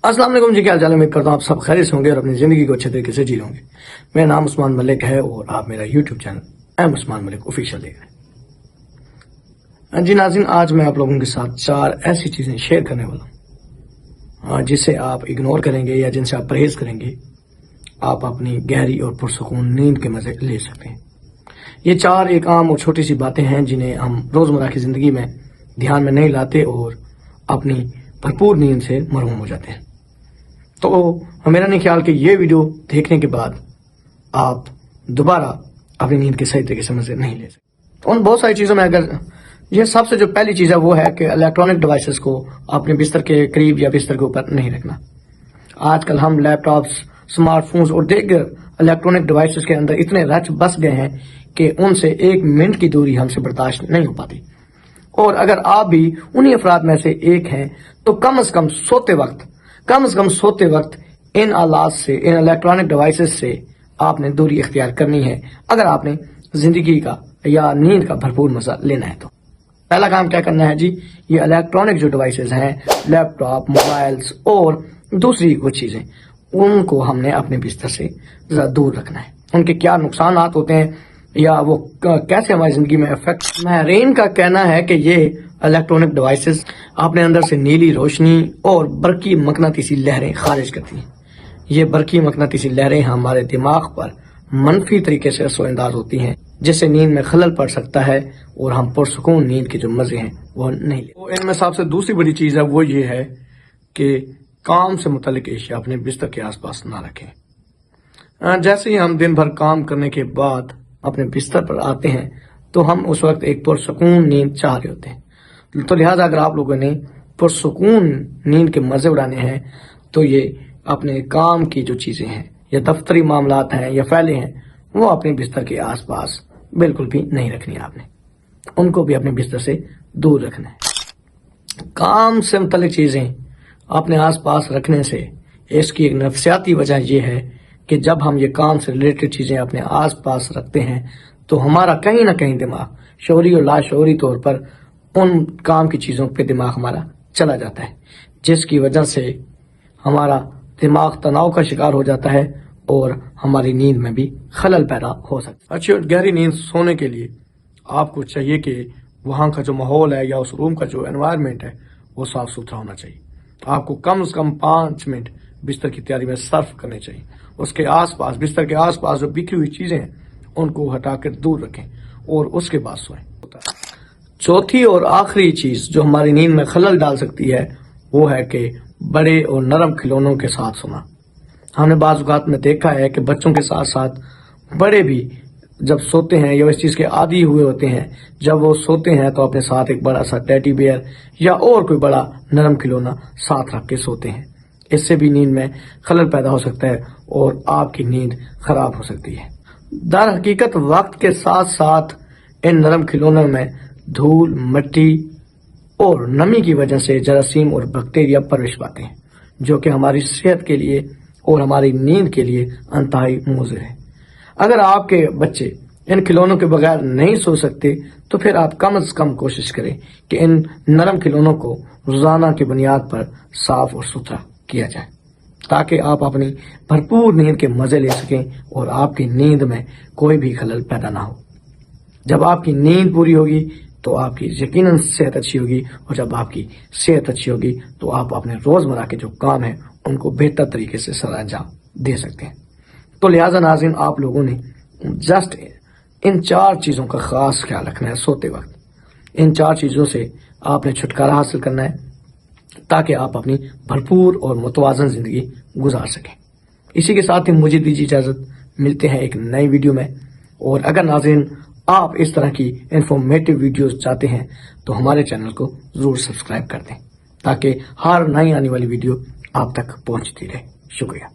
अस्सलाम वालेकुम जी, क्या हाल चाल है। उम्मीद करता हूँ आप सब खैरियत से होंगे और अपनी जिंदगी को अच्छे तरीके से जी होंगे। मेरा नाम उस्मान मलिक है और आप मेरा YouTube channel M Usman Malik official देख रहे हैं। जी नाज़रीन, आज मैं आप लोगों के साथ 4 ऐसी चीजें शेयर करने वाला हूँ जिसे आप इग्नोर करेंगे या जिनसे आप परहेज करेंगे, आप अपनी गहरी और पुरसुकून नींद के मजे ले सकते हैं। ये 4 एक आम और छोटी सी बातें हैं जिन्हें हम रोजमर्रा की जिंदगी में ध्यान में नहीं लाते और अपनी भरपूर नींद से महरूम हो जाते हैं। तो मेरा नहीं ख्याल कि ये वीडियो देखने के बाद आप दोबारा अपनी नींद के सही तरीके से मजे नहीं ले सकते। उन बहुत सारी चीजों में अगर ये सबसे जो पहली चीज है वो है कि इलेक्ट्रॉनिक डिवाइसेस को अपने बिस्तर के करीब या बिस्तर के ऊपर नहीं रखना। आजकल हम लैपटॉप्स, स्मार्टफोन्स और दीगर इलेक्ट्रॉनिक डिवाइसेस के अंदर इतने रच बस गए हैं कि उनसे 1 मिनट की दूरी हमसे बर्दाश्त नहीं हो पाती। और अगर आप भी उन्हीं अफराद में से एक हैं तो कम से कम सोते वक्त इन आलात से, इन इलेक्ट्रॉनिक डिवाइसेस से आपने दूरी इख्तियार करनी है अगर आपने जिंदगी का या नींद का भरपूर मजा लेना है। तो पहला काम क्या करना है जी, ये इलेक्ट्रॉनिक जो डिवाइसेस हैं, लैपटॉप, मोबाइल्स और दूसरी कुछ चीजें, उनको हमने अपने बिस्तर से जरा दूर रखना है। उनके क्या नुकसान होते हैं या वो कैसे हमारी जिंदगी में इफेक्ट। महरीन का कहना है कि ये इलेक्ट्रॉनिक डिवाइसेस अपने अंदर से नीली रोशनी और बरकी मकनातीसी लहरें खारिज करती हैं। ये बरकी मकनातीसी लहरें हमारे दिमाग पर मनफी तरीके से असरअंदाज होती हैं, जिससे नींद में खलल पड़ सकता है और हम पुरसुकून नींद के जो मजे हैं वो नहीं ले। तो इनमें सबसे दूसरी बड़ी चीज है वो ये है कि काम से मुतल्लिक एशिया अपने बिस्तर के आसपास ना रखें। जैसे ही हम दिन भर काम करने के बाद अपने बिस्तर पर आते हैं तो हम उस वक्त एक पुरसुकून नींद चाह रहे होते हैं। तो लिहाजा अगर आप लोगों ने पुरसुकून नींद के मजे उड़ाने हैं तो ये अपने काम की जो चीजें हैं या दफ्तरी मामलात हैं या फाइलें हैं वो अपने बिस्तर के आसपास बिल्कुल भी नहीं रखनी। आपने उनको भी अपने बिस्तर से दूर रखना है। काम से मुतल्लिक चीजें अपने आसपास रखने से इसकी एक नफ्सियाती वजह यह है कि जब हम ये काम से रिलेटेड चीजें अपने आसपास रखते हैं तो हमारा कहीं ना कहीं दिमाग शौरी और लाशौरी तौर पर उन काम की चीजों पे दिमाग हमारा चला जाता है, जिसकी वजह से हमारा दिमाग तनाव का शिकार हो जाता है और हमारी नींद में भी खलल पैदा हो सकता है। अच्छी और गहरी नींद सोने के लिए आपको चाहिए कि वहां का जो माहौल है या उस रूम का जो एनवायरनमेंट है वो साफ सुथरा होना चाहिए। आपको कम से कम 5 मिनट बिस्तर की तैयारी में सर्फ करने चाहिए। उसके आसपास, बिस्तर के आसपास जो बिखरी हुई चीजें हैं उनको हटाकर दूर रखें और उसके बाद सोएं। चौथी और आखिरी चीज जो हमारी नींद में खलल डाल सकती है वो है कि बड़े और नरम खिलौनों के साथ सोना। हमने बाज़ औक़ात में देखा है कि बच्चों के साथ साथ बड़े भी जब सोते हैं या इस चीज के आदी हुए होते हैं, जब वो सोते हैं तो अपने साथ एक बड़ा सा टेडी बियर या और कोई बड़ा नरम खिलौना साथ रख के सोते हैं। इससे भी नींद में खलल पैदा हो सकता है और आपकी नींद खराब हो सकती है। दर हकीकत वक्त के साथ साथ इन नरम खिलौनों में धूल, मिट्टी और नमी की वजह से जरासीम और बैक्टीरिया प्रवेश पाते हैं, जो कि हमारी सेहत के लिए और हमारी नींद के लिए इंतहाई मुज़िर है। अगर आपके बच्चे इन खिलौनों के बगैर नहीं सो सकते तो फिर आप कम से कम कोशिश करें कि इन नरम खिलौनों को रोजाना की बुनियाद पर साफ और सुथरा किया जाए, ताकि आप अपनी भरपूर नींद के मजे ले सकें और आपकी नींद में कोई भी खलल पैदा ना हो। जब आपकी नींद पूरी होगी तो आपकी यकीनन सेहत अच्छी होगी, और जब आपकी सेहत अच्छी होगी तो आप अपने रोजमर्रा के जो काम है उनको बेहतर तरीके से सर अंजाम दे सकते हैं। तो लिहाजा नाज़रीन, आप लोगों ने जस्ट इन 4 चीजों का खास ख्याल रखना है सोते वक्त। इन 4 चीजों से आपने छुटकारा हासिल करना है ताकि आप अपनी भरपूर और मुतवाज़न जिंदगी गुजार सकें। इसी के साथ ही मुझे दीजिए इजाजत, मिलते हैं एक नई वीडियो में। और अगर नाज़रीन आप इस तरह की इंफॉर्मेटिव वीडियोस चाहते हैं तो हमारे चैनल को जरूर सब्सक्राइब कर दें ताकि हर नई आने वाली वीडियो आप तक पहुंचती रहे। शुक्रिया।